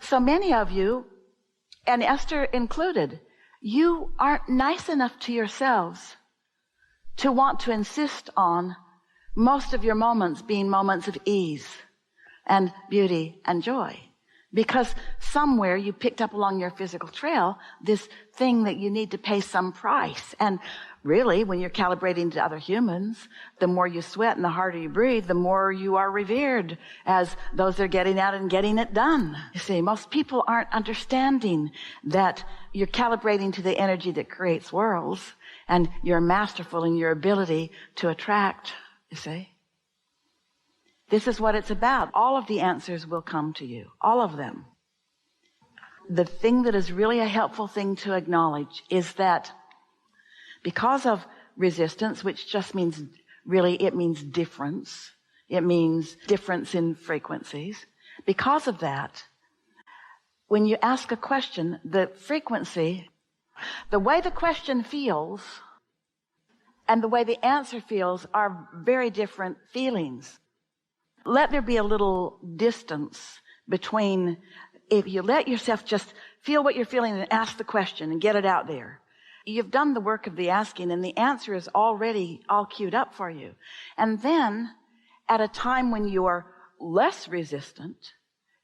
So many of you, and Esther included, you aren't nice enough to yourselves to want to insist on most of your moments being moments of ease and beauty and joy. Because somewhere you picked up along your physical trail this thing that you need to pay some price. And really, when you're calibrating to other humans, the more you sweat and the harder you breathe, the more you are revered as those that are getting out and getting it done. You see, most people aren't understanding that you're calibrating to the energy that creates worlds, and you're masterful in your ability to attract, you see. This is what it's about. All of the answers will come to you. All of them. The thing that is really a helpful thing to acknowledge is that because of resistance, which just means, really, it means difference. It means difference in frequencies. Because of that, when you ask a question, the frequency, the way the question feels and the way the answer feels are very different feelings. Let there be a little distance between, if you let yourself just feel what you're feeling and ask the question and get it out there. You've done the work of the asking, and the answer is already all queued up for you. And then at a time when you are less resistant,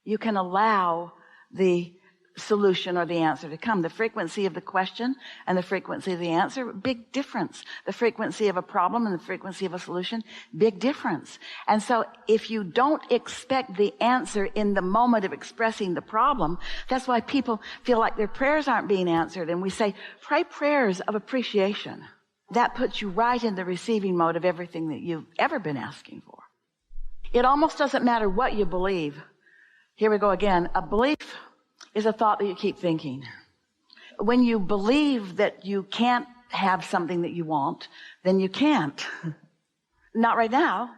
you can allow the solution or the answer to come. The frequency of the question and the frequency of the answer, big difference. The frequency of a problem and the frequency of a solution, big difference. And so if you don't expect the answer in the moment of expressing the problem, that's why people feel like their prayers aren't being answered. And we say, pray prayers of appreciation. That puts you right in the receiving mode of everything that you've ever been asking for. It almost doesn't matter what you believe. Here we go again. A belief is a thought that you keep thinking. When you believe that you can't have something that you want, then you can't. Not right now.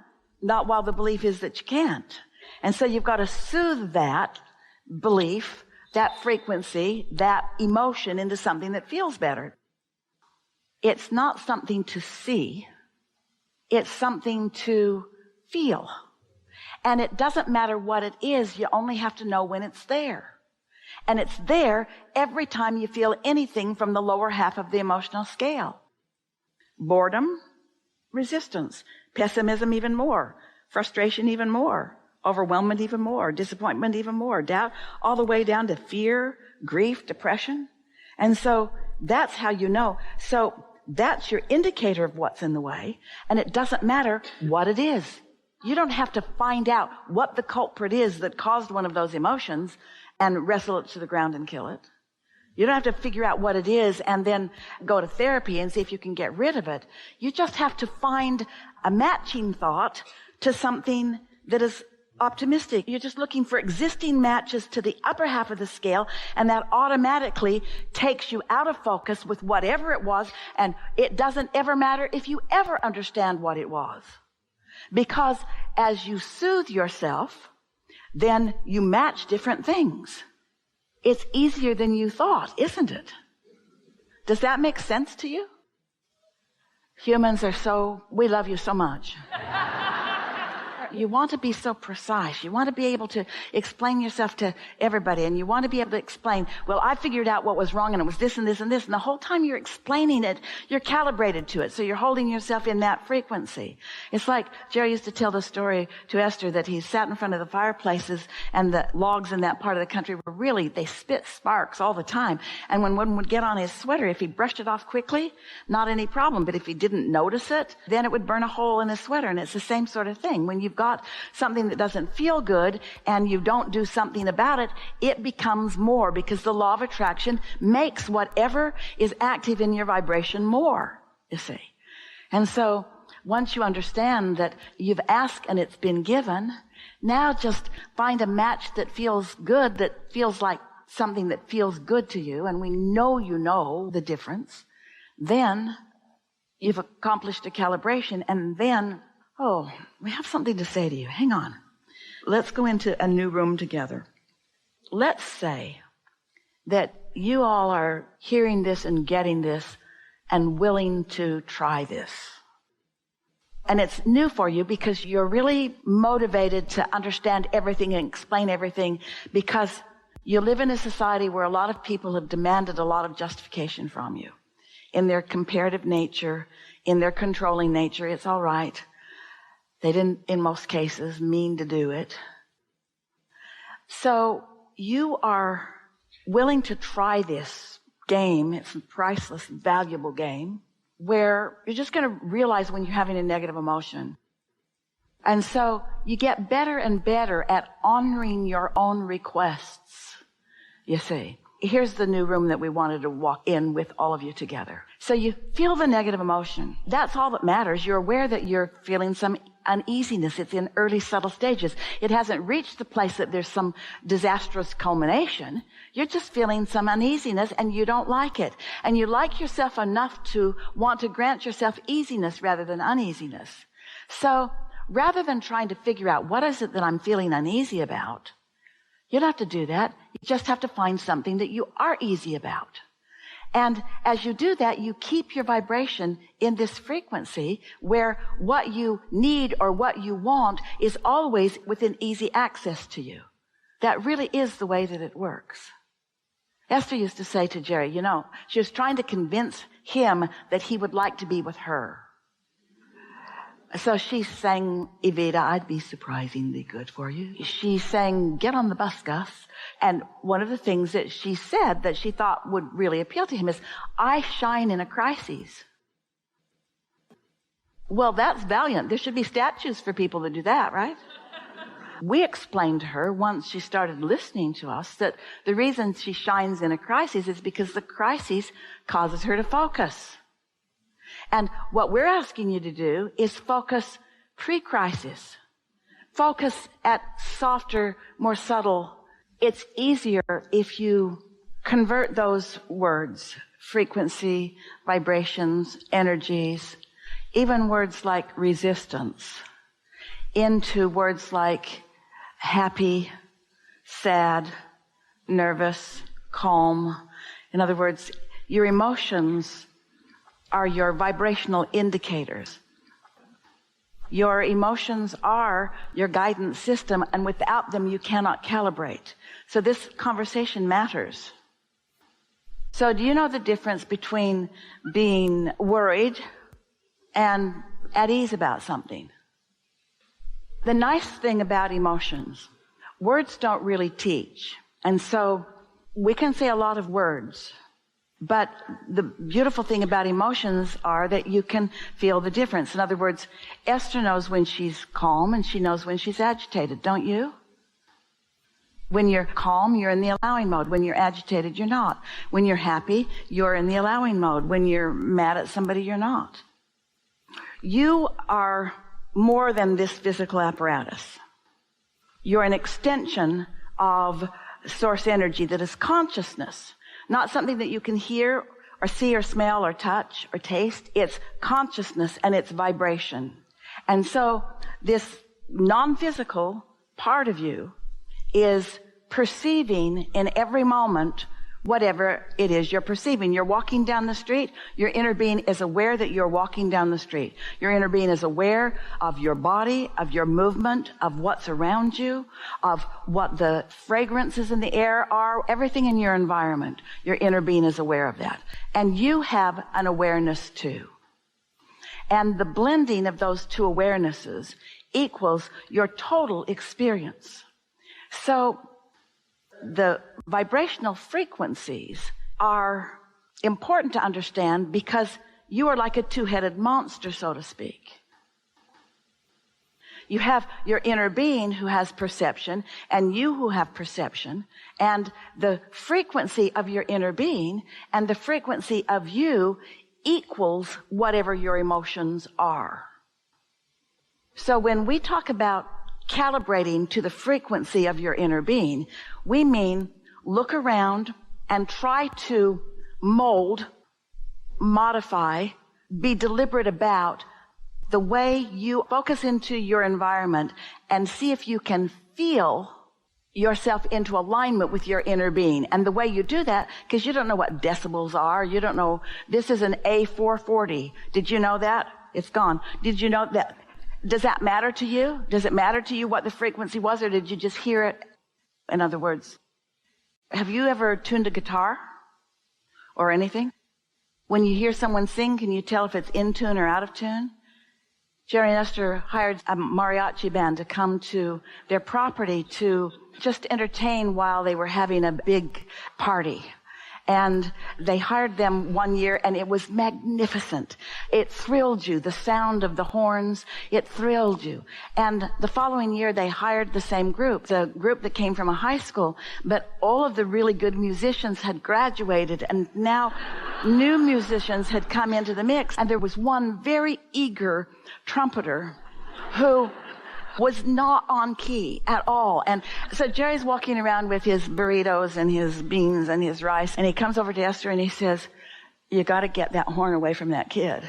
Not while the belief is that you can't. And so you've got to soothe that belief, that frequency, that emotion into something that feels better. It's not something to see. It's something to feel. And it doesn't matter what it is. You only have to know when it's there. And it's there every time you feel anything from the lower half of the emotional scale. Boredom, resistance, pessimism even more, frustration even more, overwhelmment even more, disappointment even more, doubt, all the way down to fear, grief, depression. And so that's how you know. So that's your indicator of what's in the way. And it doesn't matter what it is. You don't have to find out what the culprit is that caused one of those emotions and wrestle it to the ground and kill it. You don't have to figure out what it is and then go to therapy and see if you can get rid of it. You just have to find a matching thought to something that is optimistic. You're just looking for existing matches to the upper half of the scale, and that automatically takes you out of focus with whatever it was, and it doesn't ever matter if you ever understand what it was. Because as you soothe yourself, then you match different things. It's easier than you thought, isn't it? Does that make sense to you? Humans are we love you so much. You want to be so precise. You want to be able to explain yourself to everybody, and you want to be able to explain, well, I figured out what was wrong, and it was this and this and this. And the whole time you're explaining it, you're calibrated to it. So you're holding yourself in that frequency. It's like Jerry used to tell the story to Esther that he sat in front of the fireplaces, and the logs in that part of the country were they spit sparks all the time. And when one would get on his sweater, if he brushed it off quickly, not any problem. But if he didn't notice it, then it would burn a hole in his sweater. And it's the same sort of thing. When you've got something that doesn't feel good and you don't do something about it, it becomes more, because the law of attraction makes whatever is active in your vibration more, you see. And so once you understand that you've asked and it's been given, now just find a match that feels good, that feels like something that feels good to you, and we know you know the difference. Then you've accomplished a calibration, and then we have something to say to you. Hang on. Let's go into a new room together. Let's say that you all are hearing this and getting this and willing to try this. And it's new for you because you're really motivated to understand everything and explain everything, because You live in a society where a lot of people have demanded a lot of justification from you. In their comparative nature, in their controlling nature, it's all right. They didn't, in most cases, mean to do it. So you are willing to try this game. It's a priceless, valuable game where you're just going to realize when you're having a negative emotion. And so you get better and better at honoring your own requests, you see. Here's the new room that we wanted to walk in with all of you together. So you feel the negative emotion. That's all that matters. You're aware that you're feeling some uneasiness. It's in early, subtle stages. It hasn't reached the place that there's some disastrous culmination. You're just feeling some uneasiness and you don't like it. And you like yourself enough to want to grant yourself easiness rather than uneasiness. So rather than trying to figure out what is it that I'm feeling uneasy about, you don't have to do that. You just have to find something that you are easy about. And as you do that, you keep your vibration in this frequency where what you need or what you want is always within easy access to you. That really is the way that it works. Esther used to say to Jerry, she was trying to convince him that he would like to be with her. So she sang, Evita, I'd be surprisingly good for you. She sang, get on the bus, Gus. And one of the things that she said that she thought would really appeal to him is, I shine in a crisis. Well, that's valiant. There should be statues for people that do that, right? We explained to her once she started listening to us that the reason she shines in a crisis is because the crisis causes her to focus. And what we're asking you to do is focus pre-crisis. Focus at softer, more subtle. It's easier if you convert those words, frequency, vibrations, energies, even words like resistance, into words like happy, sad, nervous, calm. In other words, your emotions are your vibrational indicators. Your emotions are your guidance system, and without them you cannot calibrate. So this conversation matters. So do you know the difference between being worried and at ease about something? The nice thing about emotions, words don't really teach. And so we can say a lot of words. But the beautiful thing about emotions are that you can feel the difference. In other words, Esther knows when she's calm and she knows when she's agitated, don't you? When you're calm, you're in the allowing mode. When you're agitated, you're not. When you're happy, you're in the allowing mode. When you're mad at somebody, you're not. You are more than this physical apparatus. You're an extension of source energy that is consciousness. Not something that you can hear or see or smell or touch or taste. It's consciousness and it's vibration. And so this non-physical part of you is perceiving in every moment whatever it is you're perceiving. You're walking down the street. Your inner being is aware that you're walking down the street. Your inner being is aware of your body, of your movement, of what's around you, of what the fragrances in the air are, everything in your environment. Your inner being is aware of that. And you have an awareness too. And the blending of those two awarenesses equals your total experience. So the vibrational frequencies are important to understand because you are like a two-headed monster, so to speak. You have your inner being who has perception and you who have perception, and the frequency of your inner being and the frequency of you equals whatever your emotions are. So when we talk about calibrating to the frequency of your inner being, we mean look around and try to mold, modify, be deliberate about the way you focus into your environment and see if you can feel yourself into alignment with your inner being. And the way you do that, because you don't know what decibels are, you don't know, this is an A440. Did you know that? It's gone. Did you know that? Does that matter to you? Does it matter to you what the frequency was, or did you just hear it? In other words, Have you ever tuned a guitar or anything? When you hear someone sing, can you tell if it's in tune or out of tune? Jerry and Esther hired a mariachi band to come to their property to just entertain while they were having a big party. And they hired them one year, and it was magnificent. It thrilled you. The sound of the horns, it thrilled you. And the following year, they hired the same group, the group that came from a high school. But all of the really good musicians had graduated, and now new musicians had come into the mix. And there was one very eager trumpeter who was not on key at all. And so Jerry's walking around with his burritos and his beans and his rice, and he comes over to Esther and he says, "You got to get that horn away from that kid."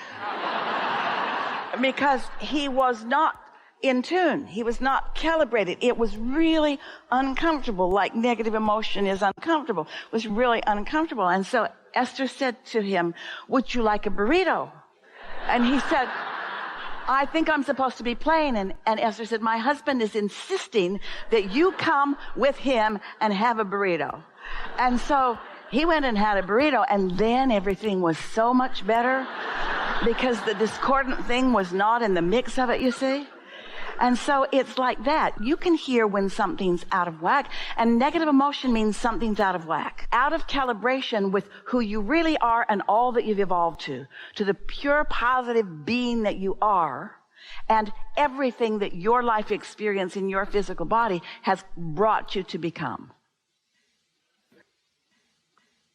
Because he was not in tune. He was not calibrated. It was really uncomfortable, like negative emotion is uncomfortable. It was really uncomfortable. And so Esther said to him, "Would you like a burrito?" And he said, "I think I'm supposed to be playing." And Esther said, "My husband is insisting that you come with him and have a burrito." And so he went and had a burrito, and then everything was so much better because the discordant thing was not in the mix of it, you see? And so it's like that. You can hear when something's out of whack, and negative emotion means something's out of whack, out of calibration with who you really are and all that you've evolved to the pure positive being that you are, and everything that your life experience in your physical body has brought you to become.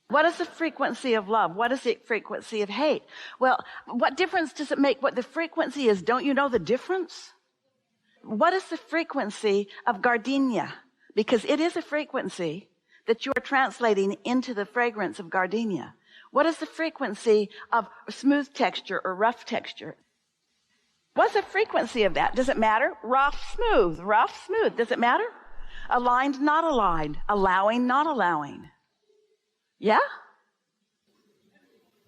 What is the frequency of love? What is the frequency of hate? Well, what difference does it make what the frequency is? Don't you know the difference? What is the frequency of gardenia? Because it is a frequency that you are translating into the fragrance of gardenia. What is the frequency of smooth texture or rough texture? What's the frequency of that? Does it matter? Rough, smooth. Does it matter? Aligned, not aligned. Allowing, not allowing. Yeah?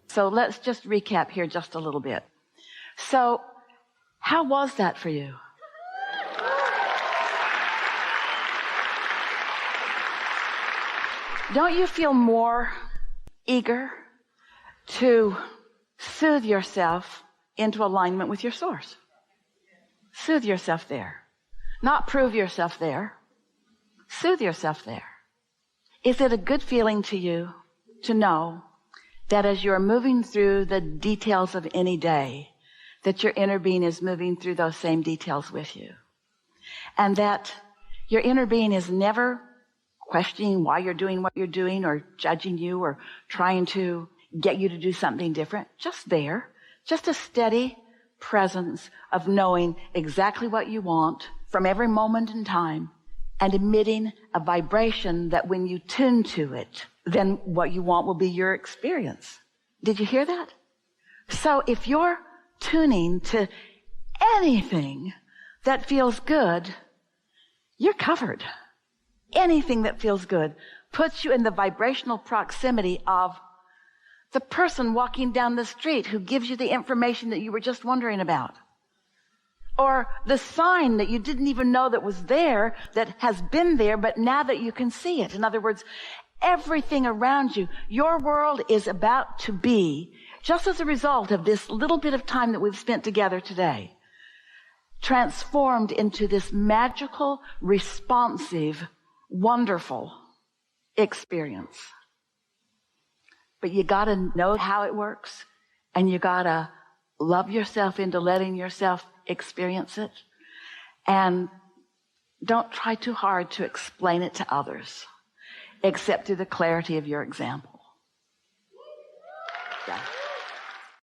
So let's just recap here just a little bit. So how was that for you? Don't you feel more eager to soothe yourself into alignment with your source? Soothe yourself there. Not prove yourself there. Soothe yourself there. Is it a good feeling to you to know that as you're moving through the details of any day, that your inner being is moving through those same details with you? And that your inner being is never questioning why you're doing what you're doing or judging you or trying to get you to do something different. Just there. Just a steady presence of knowing exactly what you want from every moment in time and emitting a vibration that when you tune to it, then what you want will be your experience. Did you hear that? So if you're tuning to anything that feels good, you're covered. Anything that feels good puts you in the vibrational proximity of the person walking down the street who gives you the information that you were just wondering about. Or the sign that you didn't even know that was there, that has been there, but now that you can see it. In other words, everything around you, your world is about to be, just as a result of this little bit of time that we've spent together today, transformed into this magical, responsive, wonderful experience. But you got to know how it works, and you got to love yourself into letting yourself experience it. And don't try too hard to explain it to others, except through the clarity of your example.